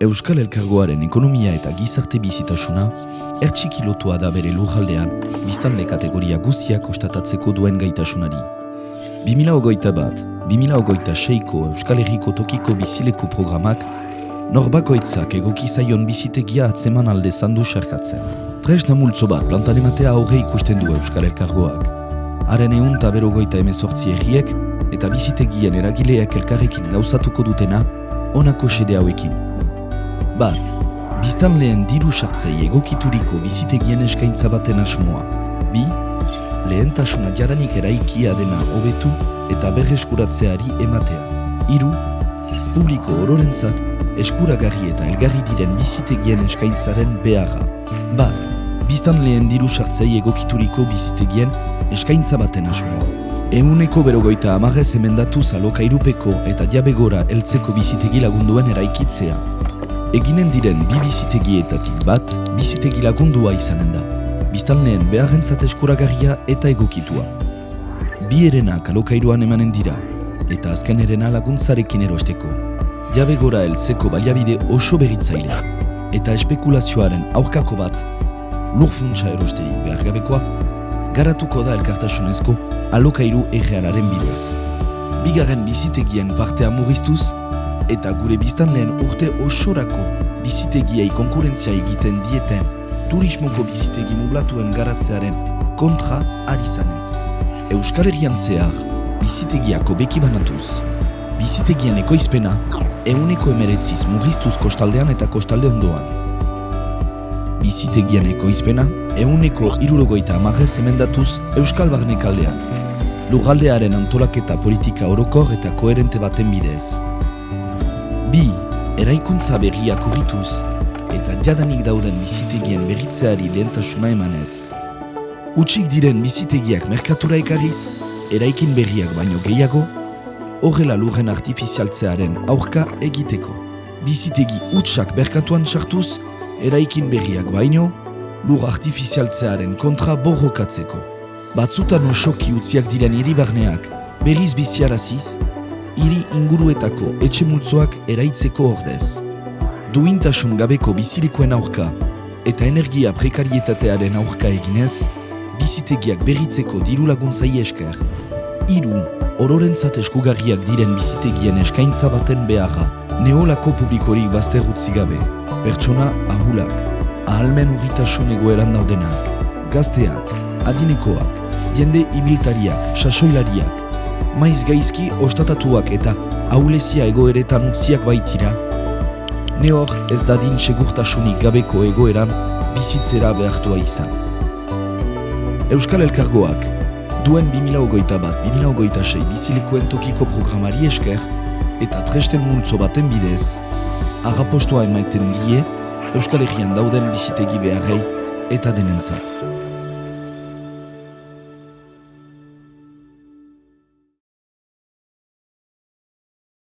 Euskal Elkargoaren ekonomia eta gizarte bizitasuna ertxiki lotua da bere lurraldean biztanle kategoria guztiak ostatatzeko duen gaitasunari. 2021-2026ko Euskal Herriko tokiko bizileko programak norbakoitzak egoki zaion bizitegia atzeman alde zandu sarkatzen. Tresna multzo bat plantan ematea aurre ikusten du Euskal Elkargoak. Haren 158 herriek eta bizitegien eragileak elkarrekin gauzatuko dutena honako xede hauekin. Bat, biztanleen diru sartzei egokituriko bizitegien eskaintza baten asmoa. Bi, lehentasuna jadanik eraikia dena hobetu eta berreskuratzeari ematea. Hiru, publiko ororentzat eskuragarri eta elgarri diren bizitegien eskaintzaren beharra. Bat, biztanleen diru sartzei egokituriko bizitegien eskaintza baten asmoa. 150 emendatuz alokairupeko eta diabegora heltzeko bizitegi lagunduen eraikitzea. Eginen diren bi bizitegietatik bat, bizitegi lagundua izanen da. Biztanleen beharrentzat eskuragarria eta egokitua. Bi erenak alokairuan emanen dira, eta azken erena laguntzarekin erosteko. Diabegora heltzeko baliabide oso berritzailea, eta espekulazioaren aurkako bat, lurfuntsa erosterik behargabekoa, garatuko da elkartasunezko alokairu errealaren bidez. Bigarren bizitegien partea murriztuz, eta gure biztanleen urte osorako bizitegiei konkurentzia egiten dieten turismoko bizitegi muglatuen garatzearen kontra ari zanez. Euskal Herrian zehar bizitegiako beki banatuz, bizitegien ekoizpena 119 murriztuz kostaldean eta kostalde ondoan. Bizitegien ekoizpena 160 emendatuz Euskal Barnekaldean, lurraldearen antolaketa politika orokor eta koherente baten bidez. Bi, eraikuntza berriak urrituz eta jadanik dauden bizitegien berritzeari lehentasuna emanez. Utsik diren bizitegiak merkatura ekarriz, eraikin berriak baino gehiago, horrela lurren artifizialtzearen aurka egiteko. Bizitegi utsak merkatuan sartuz, eraikin berriak baino, lur artifizialtzearen kontra borrokatzeko. Batzutan osoki utziak diren hiribarneak berriz biziaraziz, hiri inguruetako etxe multzoak eraitzeko ordez. Duintasun gabeko bizilikoen aurka eta energia prekarietatearen aurka eginez, bizitegiak berritzeko diru laguntzai esker. Hiru, ororentzat eskugarriak diren bizitegien eskaintza baten beharra, neolako publikorik bazter utzi gabe, pertsona ahulak, ahalmen urritasun egoeran daudenak, gazteak, adinekoak, jende ibiltariak, sasoilariak, maiz gaizki ostatatuak eta ahulezia egoeretan utziak baitira, nehor ez dadin segurtasunik gabeko egoeran bizitzera behartua izan. Euskal Elkargoak duen 2021-2026 bizilikoen tokiko programari esker eta tresten multzo baten bidez, arrapostoa emaiten die Euskal Herrian dauden bizitegi beharrei eta denentzat.